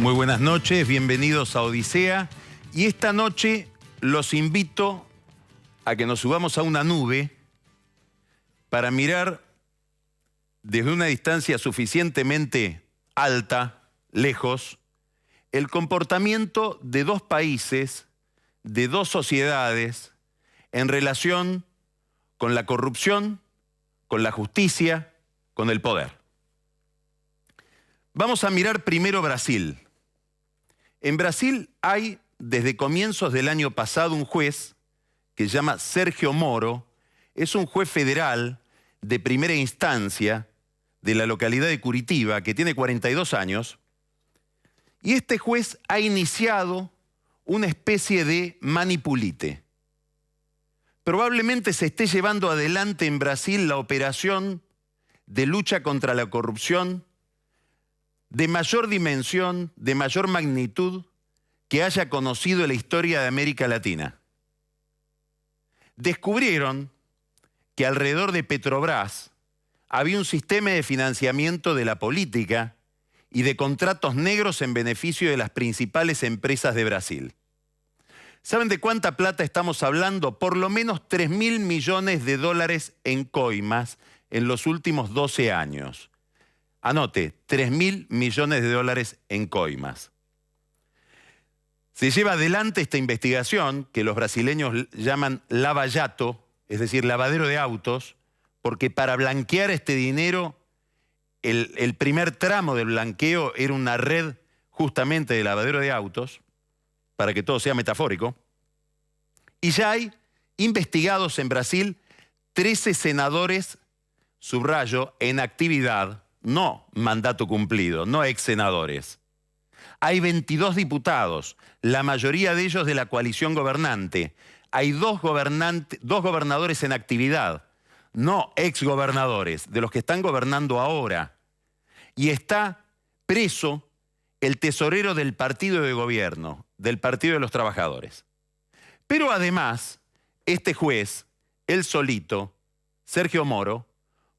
Muy buenas noches, bienvenidos a Odisea. Y esta noche los invito a que nos subamos a una nube para mirar desde una distancia suficientemente alta, lejos, el comportamiento de dos países, de dos sociedades, en relación con la corrupción, con la justicia, con el poder. Vamos a mirar primero Brasil. En Brasil hay, desde comienzos del año pasado, un juez que se llama Sergio Moro. Es un juez federal de primera instancia de la localidad de Curitiba, que tiene 42 años. Y este juez ha iniciado una especie de manipulite. Probablemente se esté llevando adelante en Brasil la operación de lucha contra la corrupción de mayor dimensión, de mayor magnitud que haya conocido la historia de América Latina. Descubrieron que alrededor de Petrobras había un sistema de financiamiento de la política y de contratos negros en beneficio de las principales empresas de Brasil. ¿Saben de cuánta plata estamos hablando? Por lo menos 3.000 millones de dólares en coimas en los últimos 12 años. Anote, 3.000 millones de dólares en coimas. Se lleva adelante esta investigación, que los brasileños llaman Lava Jato, es decir, lavadero de autos, porque para blanquear este dinero, el primer tramo del blanqueo era una red justamente de lavadero de autos, para que todo sea metafórico. Y ya hay investigados en Brasil 13 senadores, subrayo, en actividad, no mandato cumplido, no ex senadores. Hay 22 diputados, la mayoría de ellos de la coalición gobernante. Hay dos gobernadores en actividad, no ex gobernadores, de los que están gobernando ahora. Y está preso el tesorero del partido de gobierno, del Partido de los Trabajadores. Pero además, este juez, él solito, Sergio Moro,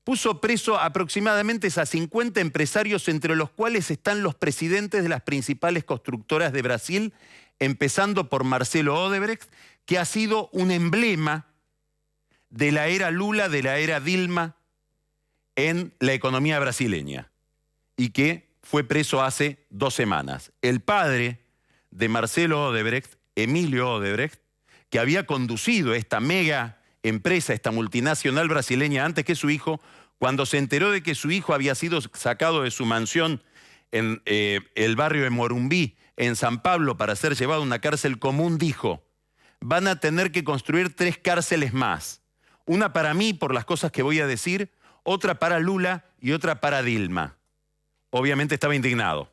puso preso aproximadamente a 50 empresarios, entre los cuales están los presidentes de las principales constructoras de Brasil, empezando por Marcelo Odebrecht, que ha sido un emblema de la era Lula, de la era Dilma en la economía brasileña, y que fue preso hace 2 semanas. El padre de Marcelo Odebrecht, Emilio Odebrecht, que había conducido esta mega empresa, esta multinacional brasileña antes que su hijo, cuando se enteró de que su hijo había sido sacado de su mansión en el barrio de Morumbí, en San Pablo, para ser llevado a una cárcel común, dijo: van a tener que construir 3 cárceles más. Una para mí, por las cosas que voy a decir, otra para Lula y otra para Dilma. Obviamente estaba indignado.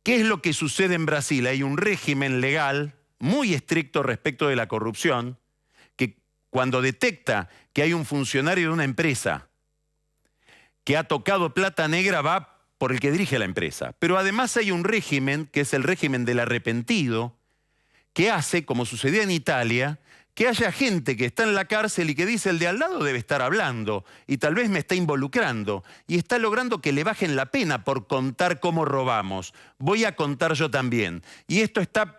¿Qué es lo que sucede en Brasil? Hay un régimen legal muy estricto respecto de la corrupción, que cuando detecta que hay un funcionario de una empresa que ha tocado plata negra, va por el que dirige la empresa. Pero además hay un régimen, que es el régimen del arrepentido, que hace, como sucedía en Italia, que haya gente que está en la cárcel y que dice: el de al lado debe estar hablando y tal vez me está involucrando y está logrando que le bajen la pena por contar cómo robamos. Voy a contar yo también. Y esto está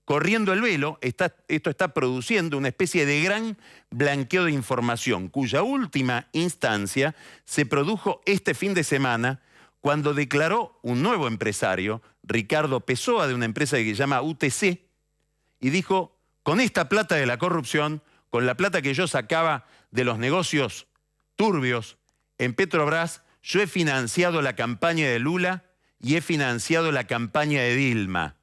corriendo el velo, esto está produciendo una especie de gran blanqueo de información, cuya última instancia se produjo este fin de semana, cuando declaró un nuevo empresario, Ricardo Pessoa, de una empresa que se llama UTC, y dijo: con esta plata de la corrupción, con la plata que yo sacaba de los negocios turbios en Petrobras, yo he financiado la campaña de Lula y he financiado la campaña de Dilma.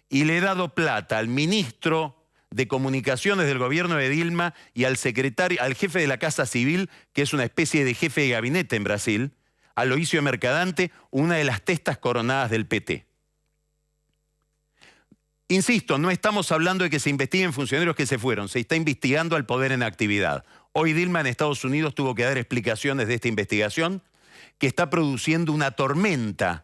Y le he dado plata al ministro de Comunicaciones del gobierno de Dilma y al secretario, al jefe de la Casa Civil, que es una especie de jefe de gabinete en Brasil, Aloísio Mercadante, una de las testas coronadas del PT. Insisto, no estamos hablando de que se investiguen funcionarios que se fueron, se está investigando al poder en actividad. Hoy Dilma en Estados Unidos tuvo que dar explicaciones de esta investigación, que está produciendo una tormenta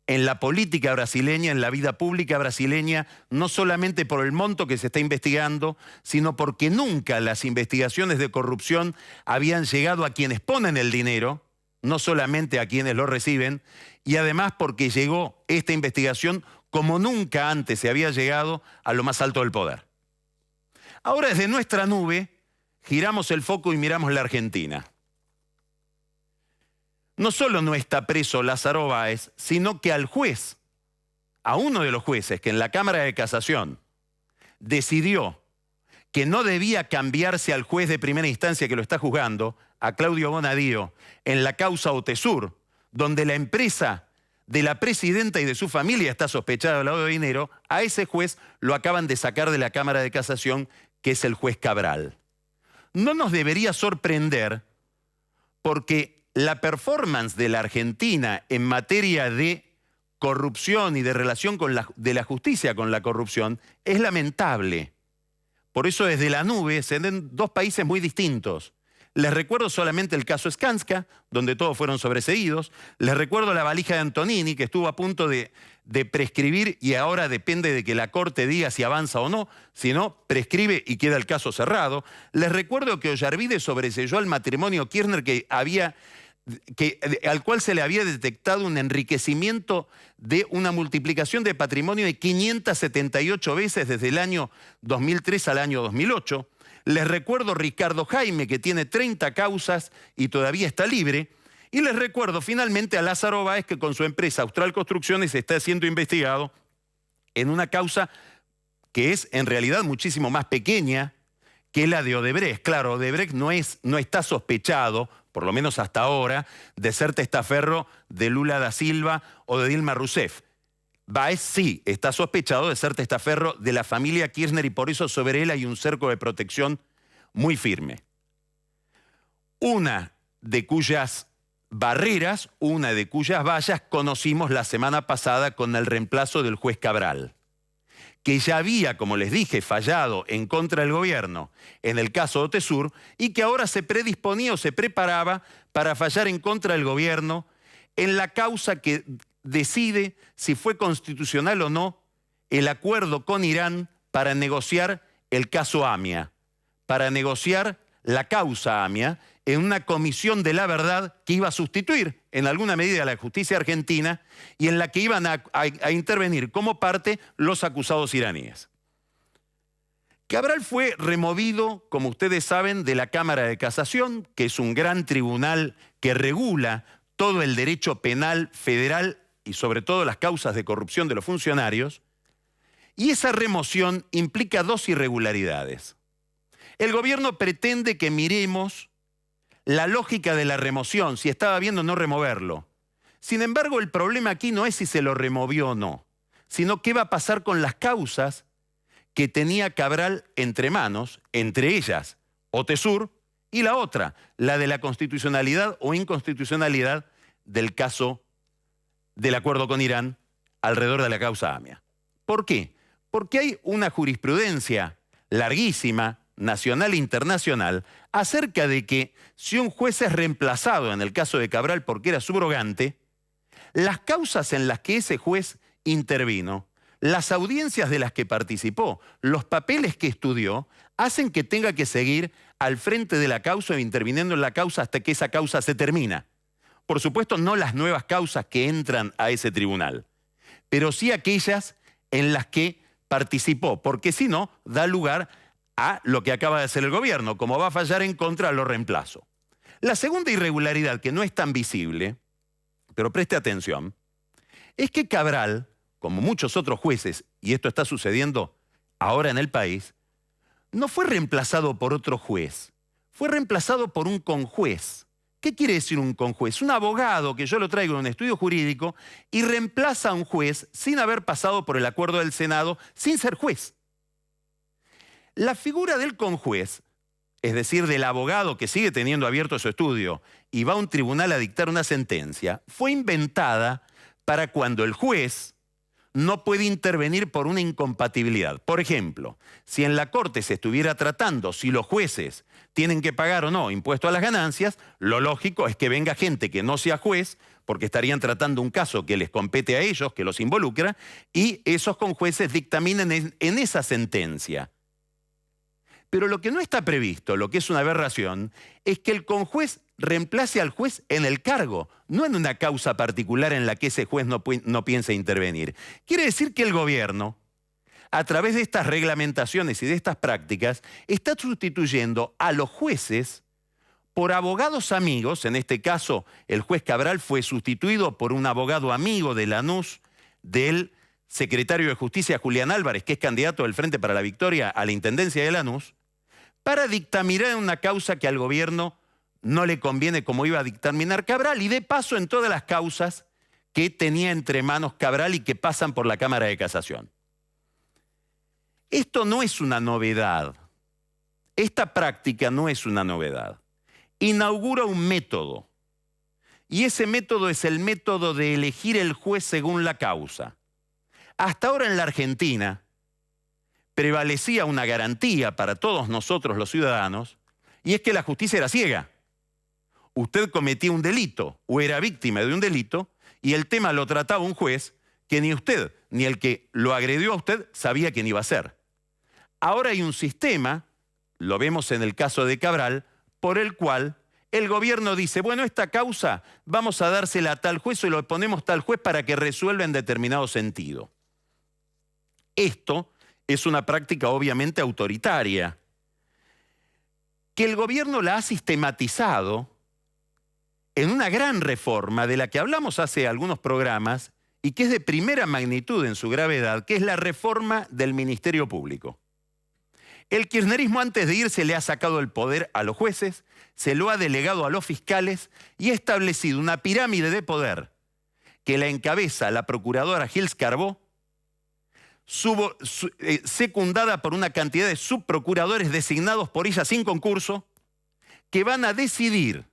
en la política brasileña, en la vida pública brasileña, no solamente por el monto que se está investigando, sino porque nunca las investigaciones de corrupción habían llegado a quienes ponen el dinero, no solamente a quienes lo reciben, y además porque llegó esta investigación como nunca antes se había llegado a lo más alto del poder. Ahora desde nuestra nube giramos el foco y miramos la Argentina. No solo no está preso Lázaro Báez, sino que al juez, a uno de los jueces que en la Cámara de Casación decidió que no debía cambiarse al juez de primera instancia que lo está juzgando, a Claudio Bonadío, en la causa Otesur, donde la empresa de la presidenta y de su familia está sospechada de lavado de dinero, a ese juez lo acaban de sacar de la Cámara de Casación, que es el juez Cabral. No nos debería sorprender porque la performance de la Argentina en materia de corrupción y de relación de la justicia con la corrupción es lamentable. Por eso desde la nube se ven dos países muy distintos. Les recuerdo solamente el caso Skanska, donde todos fueron sobreseídos. Les recuerdo la valija de Antonini, que estuvo a punto de prescribir y ahora depende de que la Corte diga si avanza o no. Si no, prescribe y queda el caso cerrado. Les recuerdo que Ollarvide sobreseyó el matrimonio Kirchner al cual se le había detectado un enriquecimiento de una multiplicación de patrimonio de 578 veces desde el año 2003 al año 2008. Les recuerdo Ricardo Jaime, que tiene 30 causas y todavía está libre. Y les recuerdo finalmente a Lázaro Báez, que con su empresa Austral Construcciones está siendo investigado en una causa que es en realidad muchísimo más pequeña que la de Odebrecht. Claro, Odebrecht no está sospechado, por lo menos hasta ahora, de ser testaferro de Lula da Silva o de Dilma Rousseff. Báez sí está sospechado de ser testaferro de la familia Kirchner y por eso sobre él hay un cerco de protección muy firme. Una de cuyas barreras, una de cuyas vallas conocimos la semana pasada con el reemplazo del juez Cabral, que ya había, como les dije, fallado en contra del gobierno en el caso Otesur y que ahora se predisponía o se preparaba para fallar en contra del gobierno en la causa que decide si fue constitucional o no el acuerdo con Irán para negociar el caso AMIA, para negociar la causa AMIA en una comisión de la verdad que iba a sustituir en alguna medida a la justicia argentina y en la que iban a intervenir como parte los acusados iraníes. Cabral fue removido, como ustedes saben, de la Cámara de Casación, que es un gran tribunal que regula todo el derecho penal federal y sobre todo las causas de corrupción de los funcionarios, y esa remoción implica dos irregularidades. El gobierno pretende que miremos la lógica de la remoción, si estaba bien o no removerlo. Sin embargo, el problema aquí no es si se lo removió o no, sino qué va a pasar con las causas que tenía Cabral entre manos, entre ellas Otesur, y la otra, la de la constitucionalidad o inconstitucionalidad del caso del acuerdo con Irán alrededor de la causa AMIA. ¿Por qué? Porque hay una jurisprudencia larguísima, nacional e internacional, acerca de que si un juez es reemplazado, en el caso de Cabral porque era subrogante, las causas en las que ese juez intervino, las audiencias de las que participó, los papeles que estudió, hacen que tenga que seguir al frente de la causa o interviniendo en la causa hasta que esa causa se termina. Por supuesto, no las nuevas causas que entran a ese tribunal, pero sí aquellas en las que participó, porque si no, da lugar a lo que acaba de hacer el gobierno, como va a fallar en contra, lo reemplazo. La segunda irregularidad, que no es tan visible, pero preste atención, es que Cabral, como muchos otros jueces, y esto está sucediendo ahora en el país, no fue reemplazado por otro juez, fue reemplazado por un conjuez. ¿Qué quiere decir un conjuez? Un abogado que yo lo traigo en un estudio jurídico y reemplaza a un juez sin haber pasado por el acuerdo del Senado, sin ser juez. La figura del conjuez, es decir, del abogado que sigue teniendo abierto su estudio y va a un tribunal a dictar una sentencia, fue inventada para cuando el juez no puede intervenir por una incompatibilidad. Por ejemplo, si en la Corte se estuviera tratando si los jueces tienen que pagar o no impuesto a las ganancias, lo lógico es que venga gente que no sea juez, porque estarían tratando un caso que les compete a ellos, que los involucra, y esos conjueces dictaminen en esa sentencia. Pero lo que no está previsto, lo que es una aberración, es que el conjuez reemplace al juez en el cargo, no en una causa particular en la que ese juez no piensa intervenir. Quiere decir que el gobierno, a través de estas reglamentaciones y de estas prácticas, está sustituyendo a los jueces por abogados amigos. En este caso, el juez Cabral fue sustituido por un abogado amigo de Lanús, del secretario de Justicia Julián Álvarez, que es candidato del Frente para la Victoria a la Intendencia de Lanús, para dictaminar una causa que al gobierno no le conviene, como iba a dictaminar Cabral, y de paso en todas las causas que tenía entre manos Cabral y que pasan por la Cámara de Casación. Esto no es una novedad. Esta práctica no es una novedad. Inaugura un método. Y ese método es el método de elegir el juez según la causa. Hasta ahora en la Argentina prevalecía una garantía para todos nosotros los ciudadanos, y es que la justicia era ciega. Usted cometía un delito o era víctima de un delito y el tema lo trataba un juez que ni usted ni el que lo agredió a usted sabía quién iba a ser. Ahora hay un sistema, lo vemos en el caso de Cabral, por el cual el gobierno dice, bueno, esta causa vamos a dársela a tal juez o lo ponemos tal juez para que resuelva en determinado sentido. Esto es una práctica obviamente autoritaria, que el gobierno la ha sistematizado en una gran reforma de la que hablamos hace algunos programas y que es de primera magnitud en su gravedad, que es la reforma del Ministerio Público. El kirchnerismo antes de irse le ha sacado el poder a los jueces, se lo ha delegado a los fiscales y ha establecido una pirámide de poder que la encabeza la procuradora Gils Carbó, secundada por una cantidad de subprocuradores designados por ella sin concurso, que van a decidir,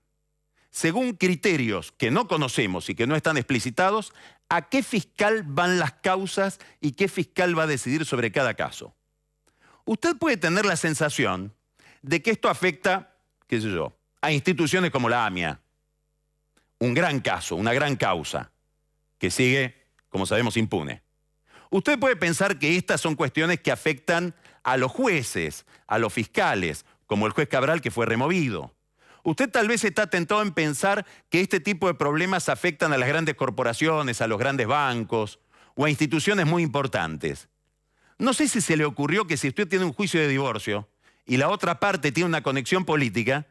según criterios que no conocemos y que no están explicitados, a qué fiscal van las causas y qué fiscal va a decidir sobre cada caso. Usted puede tener la sensación de que esto afecta, qué sé yo, a instituciones como la AMIA. Un gran caso, una gran causa, que sigue, como sabemos, impune. Usted puede pensar que estas son cuestiones que afectan a los jueces, a los fiscales, como el juez Cabral que fue removido. Usted tal vez está tentado en pensar que este tipo de problemas afectan a las grandes corporaciones, a los grandes bancos o a instituciones muy importantes. No sé si se le ocurrió que si usted tiene un juicio de divorcio y la otra parte tiene una conexión política,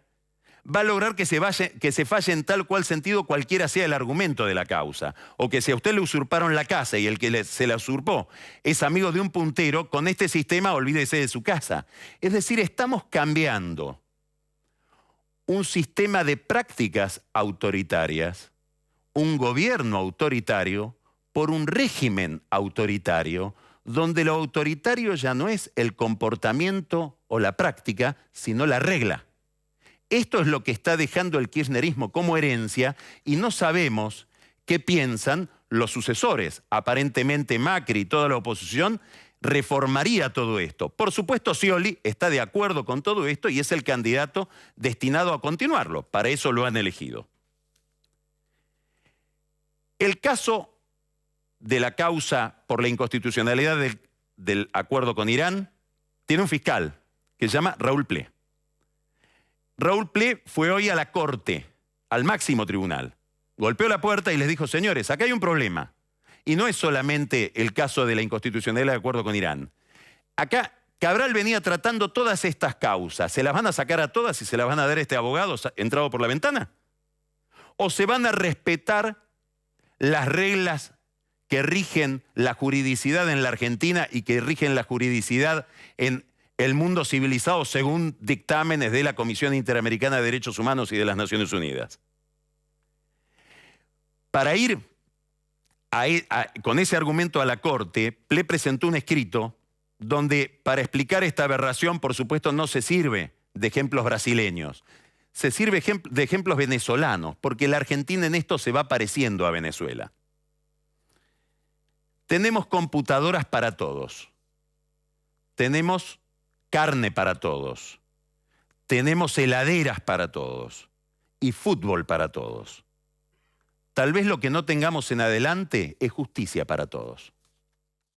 va a lograr que se falle en tal cual sentido cualquiera sea el argumento de la causa. O que si a usted le usurparon la casa y el que se la usurpó es amigo de un puntero, con este sistema olvídese de su casa. Es decir, estamos cambiando un sistema de prácticas autoritarias, un gobierno autoritario, por un régimen autoritario, donde lo autoritario ya no es el comportamiento o la práctica, sino la regla. Esto es lo que está dejando el kirchnerismo como herencia y no sabemos qué piensan los sucesores. Aparentemente Macri y toda la oposición reformaría todo esto. Por supuesto, Scioli está de acuerdo con todo esto y es el candidato destinado a continuarlo. Para eso lo han elegido. El caso de la causa por la inconstitucionalidad del acuerdo con Irán tiene un fiscal que se llama Raúl Ple. Raúl Ple fue hoy a la Corte, al máximo tribunal. Golpeó la puerta y les dijo, señores, acá hay un problema. Y no es solamente el caso de la inconstitucionalidad del acuerdo con Irán. Acá Cabral venía tratando todas estas causas. ¿Se las van a sacar a todas y se las van a dar a este abogado entrado por la ventana? ¿O se van a respetar las reglas que rigen la juridicidad en la Argentina y que rigen la juridicidad en el mundo civilizado según dictámenes de la Comisión Interamericana de Derechos Humanos y de las Naciones Unidas? Para ir con ese argumento a la Corte, Ple presentó un escrito donde para explicar esta aberración, por supuesto, no se sirve de ejemplos brasileños, se sirve de ejemplos venezolanos, porque la Argentina en esto se va pareciendo a Venezuela. Tenemos computadoras para todos, tenemos carne para todos, tenemos heladeras para todos y fútbol para todos. Tal vez lo que no tengamos en adelante es justicia para todos.